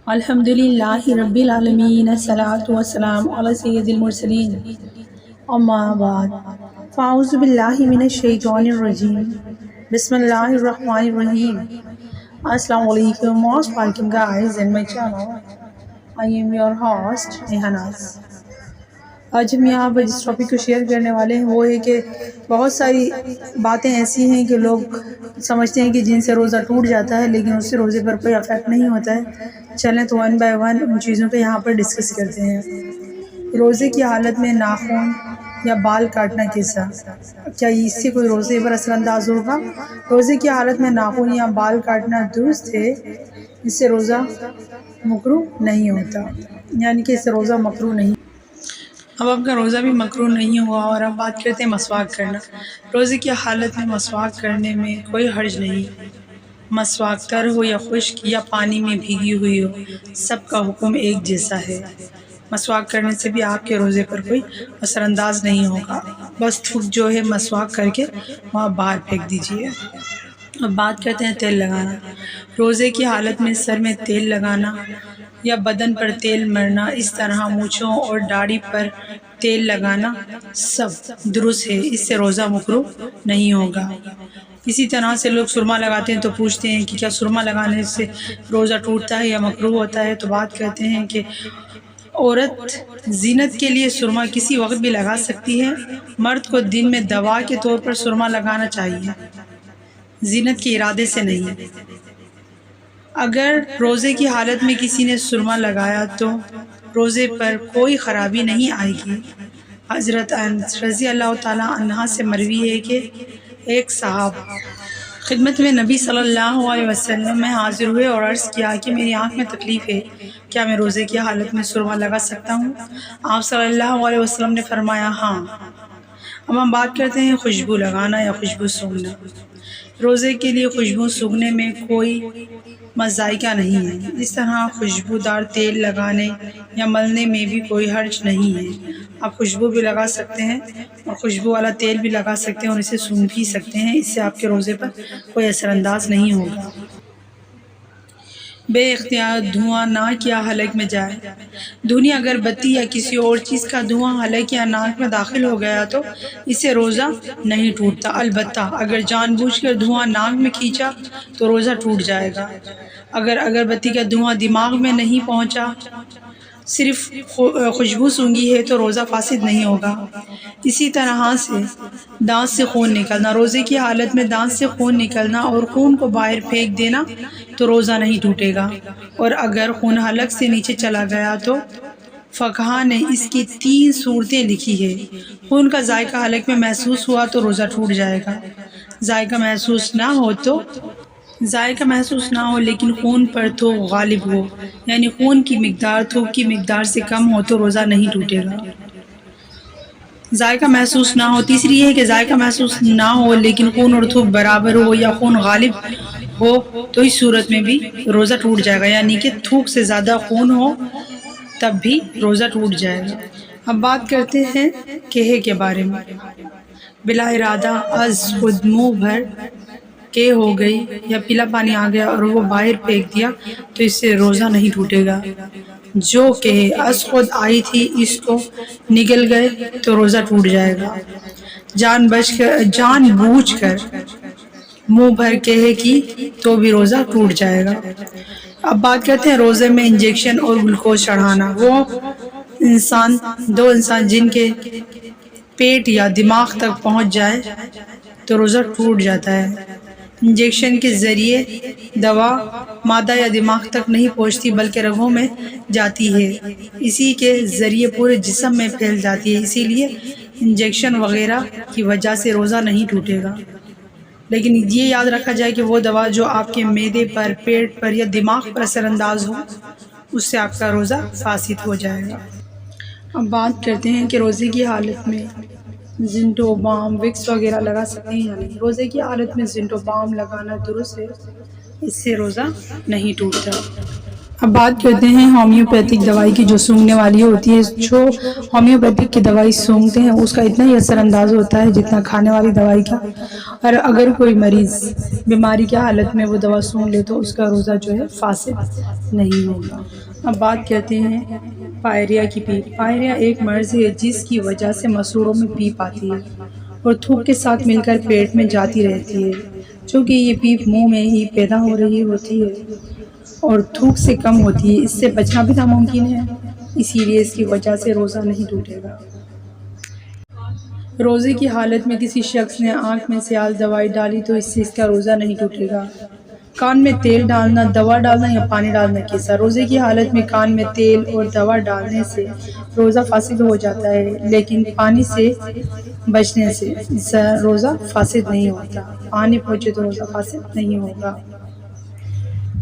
الحمدللہ رب العالمین الصلاۃ والسلام علی سید المرسلین اما بعد فاعوذ باللہ من الشیطان الرجیم بسم اللہ الرحمن الرحیم. Assalamu alaikum, most welcome guys in my channel. I am your host Nehanaz. آج ہم یہاں پر جس ٹاپک کو شیئر کرنے والے ہیں وہ ہے کہ بہت ساری باتیں ایسی ہیں کہ لوگ سمجھتے ہیں کہ جن سے روزہ ٹوٹ جاتا ہے لیکن اس سے روزے پر کوئی افیکٹ نہیں ہوتا ہے. چلیں تو ون بائی ون ان چیزوں کو یہاں پر ڈسکس کرتے ہیں. روزے کی حالت میں ناخن یا بال کاٹنا کیسا، کیا اس سے کوئی روزے پر اثر انداز ہوگا؟ روزے کی حالت میں ناخن یا بال کاٹنا درست ہے، اس سے روزہ مکروہ نہیں ہوتا، یعنی کہ اس سے روزہ مکروہ نہیں. اب آپ کا روزہ بھی مکروہ نہیں ہوا. اور اب بات کرتے ہیں مسواک کرنا. روزے کی حالت میں مسواک کرنے میں کوئی حرج نہیں. مسواک تر ہو یا خشک یا پانی میں بھیگی ہوئی ہو، سب کا حکم ایک جیسا ہے. مسواک کرنے سے بھی آپ کے روزے پر کوئی اثر انداز نہیں ہوگا. بس تھوک جو ہے مسواک کر کے وہاں باہر پھینک دیجیے. اب بات کرتے ہیں تیل لگانا. روزے کی حالت میں سر میں تیل لگانا یا بدن پر تیل مرنا، اس طرح مونچھوں اور داڑھی پر تیل لگانا سب درست ہے، اس سے روزہ مکروہ نہیں ہوگا. اسی طرح سے لوگ سرما لگاتے ہیں تو پوچھتے ہیں کہ کیا سرما لگانے سے روزہ ٹوٹتا ہے یا مکروہ ہوتا ہے؟ تو بات کرتے ہیں کہ عورت زینت کے لیے سرما کسی وقت بھی لگا سکتی ہے. مرد کو دن میں دوا کے طور پر سرما لگانا چاہیے، زینت کے ارادے سے نہیں. اگر روزے کی حالت میں کسی نے سرما لگایا تو روزے پر کوئی خرابی نہیں آئے گی. حضرت انس رضی اللہ تعالیٰ عنہ سے مروی ہے کہ ایک صاحب خدمت میں نبی صلی اللہ علیہ وسلم میں حاضر ہوئے اور عرض کیا کہ میری آنکھ میں تکلیف ہے، کیا میں روزے کی حالت میں سرما لگا سکتا ہوں؟ آپ صلی اللہ علیہ وسلم نے فرمایا ہاں. اب ہم بات کرتے ہیں خوشبو لگانا یا خوشبو سونگھنا. روزے کے لیے خوشبو سونگھنے میں کوئی مذائقہ نہیں ہے. اس طرح خوشبودار تیل لگانے یا ملنے میں بھی کوئی حرج نہیں ہے. آپ خوشبو بھی لگا سکتے ہیں اور خوشبو والا تیل بھی لگا سکتے ہیں اور اسے سونگھ بھی سکتے ہیں، اس سے آپ کے روزے پر کوئی اثر انداز نہیں ہوگا. بے اختیار دھواں ناک یا حلق میں جائے. دھنی اگر بتی یا کسی اور چیز کا دھواں حلق یا ناک میں داخل ہو گیا تو اس سے روزہ نہیں ٹوٹتا. البتہ اگر جان بوجھ کر دھواں ناک میں کھینچا تو روزہ ٹوٹ جائے گا. اگر اگربتی کا دھواں دماغ میں نہیں پہنچا، صرف خوشبو سونگھی ہے تو روزہ فاسد نہیں ہوگا. اسی طرح سے دانت سے خون نکلنا. روزے کی حالت میں دانت سے خون نکلنا اور خون کو باہر پھینک دینا تو روزہ نہیں ٹوٹے گا. اور اگر خون حلق سے نیچے چلا گیا تو فقہا نے اس کی 3 صورتیں لکھی ہے. خون کا ذائقہ حلق میں محسوس ہوا تو روزہ ٹوٹ جائے گا. ذائقہ محسوس نہ ہو لیکن خون پر تھوک غالب ہو، یعنی خون کی مقدار تھوک کی مقدار سے کم ہو تو روزہ نہیں ٹوٹے گا. ذائقہ محسوس نہ ہو. تیسری یہ ہے کہ ذائقہ محسوس نہ ہو لیکن خون اور تھوک برابر ہو یا خون غالب ہو تو اس صورت میں بھی روزہ ٹوٹ جائے گا، یعنی کہ تھوک سے زیادہ خون ہو تب بھی روزہ ٹوٹ جائے گا. اب بات کرتے ہیں کہے کے بارے میں. بلا ارادہ از خود منہ بھر کہ ہو گئی یا پیلا پانی آ گیا اور وہ باہر پھینک دیا تو اس سے روزہ نہیں ٹوٹے گا. جو کہ از خود آئی تھی اس کو نگل گئے تو روزہ ٹوٹ جائے گا. جان بوجھ کر منہ بھر کہے کی تو بھی روزہ ٹوٹ جائے گا. اب بات کرتے ہیں روزے میں انجیکشن اور گلوکوز چڑھانا. وہ دو انسان جن کے پیٹ یا دماغ تک پہنچ جائے تو روزہ ٹوٹ جاتا ہے. انجیکشن کے ذریعے دوا معدہ یا دماغ تک نہیں پہنچتی بلکہ رگوں میں جاتی ہے، اسی کے ذریعے پورے جسم میں پھیل جاتی ہے. اسی لیے انجیکشن وغیرہ کی وجہ سے روزہ نہیں ٹوٹے گا. لیکن یہ یاد رکھا جائے کہ وہ دوا جو آپ کے معدے پر، پیٹ پر یا دماغ پر اثر انداز ہو اس سے آپ کا روزہ فاسد ہو جائے گا. اب بات کرتے ہیں کہ روزے کی حالت میں زنٹو بام وکس وغیرہ لگا سکتے ہیں یا نہیں. روزے کی حالت میں زنٹو بام لگانا درست ہے، اس سے روزہ نہیں ٹوٹتا. اب بات کرتے ہیں ہومیوپیتھک دوائی کی جو سونگھنے والی ہوتی ہے۔ جو ہومیوپیتھک کی دوائی سونگھتے ہیں اس کا اتنا ہی اثر انداز ہوتا ہے جتنا کھانے والی دوائی کا، اور اگر کوئی مریض بیماری کی حالت میں وہ دوا سونگھ لے تو اس کا روزہ جو ہے فاسد نہیں ہوگا۔ اب بات کرتے ہیں پائریا کی پیپ۔ پائریا ایک مرض ہے جس کی وجہ سے مسوڑوں میں پیپ آتی ہے اور تھوک کے ساتھ مل کر پیٹ میں جاتی رہتی ہے، چونکہ یہ پیپ منہ میں ہی پیدا ہو رہی ہوتی ہے اور تھوک سے کم ہوتی ہے، اس سے بچنا بھی ناممکن ہے، اسی لیے اس کی وجہ سے روزہ نہیں ٹوٹے گا۔ روزے کی حالت میں کسی شخص نے آنکھ میں سیال دوائی ڈالی تو اس سے اس کا روزہ نہیں ٹوٹے گا۔ کان میں تیل ڈالنا، دوا ڈالنا یا پانی ڈالنا کیسا؟ روزے کی حالت میں کان میں تیل اور دوا ڈالنے سے روزہ فاسد ہو جاتا ہے، لیکن پانی سے بچنے سے روزہ فاسد نہیں ہوتا۔ پانی پہنچے تو روزہ فاسد نہیں ہوگا۔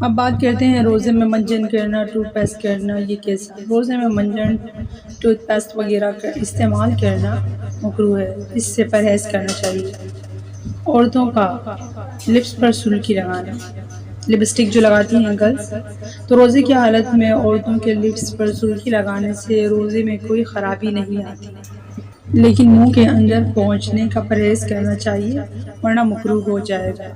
اب بات کرتے ہیں روزے میں منجن کرنا، ٹوتھ پیسٹ کرنا، یہ کیسا؟ روزے میں منجن، ٹوتھ پیسٹ وغیرہ کا استعمال کرنا مکروہ ہے، اس سے پرہیز کرنا چاہیے۔ عورتوں کا لپس پر سرخی لگانا، لپسٹک جو لگاتی ہیں گرلز، تو روزے کی حالت میں عورتوں کے لپس پر سرخی لگانے سے روزے میں کوئی خرابی نہیں آتی، لیکن منہ کے اندر پہنچنے کا پرہیز کرنا چاہیے ورنہ مکروہ ہو جائے گا۔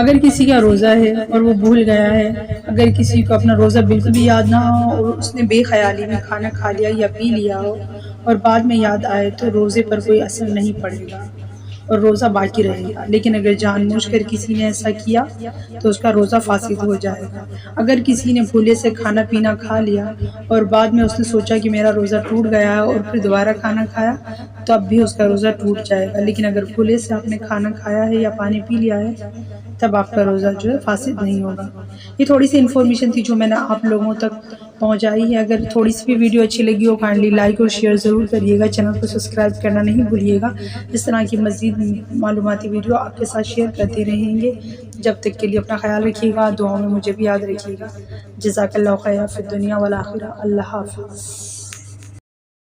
اگر کسی کا روزہ ہے اور وہ بھول گیا ہے، اگر کسی کو اپنا روزہ بالکل بھی یاد نہ ہو اور اس نے بے خیالی میں کھانا کھا لیا یا پی لیا ہو اور بعد میں یاد آئے تو روزے پر کوئی اثر نہیں پڑے گا اور روزہ باقی رہے گا، لیکن اگر جان بوجھ کر کسی نے ایسا کیا تو اس کا روزہ فاسد ہو جائے گا۔ اگر کسی نے بھولے سے کھانا پینا کھا لیا اور بعد میں اس نے سوچا کہ میرا روزہ ٹوٹ گیا ہے اور پھر دوبارہ کھانا کھایا تو اب بھی اس کا روزہ ٹوٹ جائے گا، لیکن اگر بھولے سے آپ نے کھانا کھایا ہے یا پانی پی لیا ہے تب آپ کا روزہ جو ہے فاسد نہیں ہوگا۔ یہ تھوڑی سی انفارمیشن تھی جو میں نے آپ لوگوں تک پہنچائی ہے۔ اگر تھوڑی سی بھی ویڈیو اچھی لگی ہو کائنڈلی لائک اور شیئر ضرور کریے گا، چینل کو سبسکرائب کرنا نہیں بھولیے گا۔ اس طرح کی مزید معلوماتی ویڈیو آپ کے ساتھ شیئر کرتے رہیں گے۔ جب تک کے لیے اپنا خیال رکھیے گا، دعاؤں میں مجھے بھی یاد رکھیے گا۔ جزاک اللہ خیر فی الدنیا والآخرہ۔ اللہ حافظ۔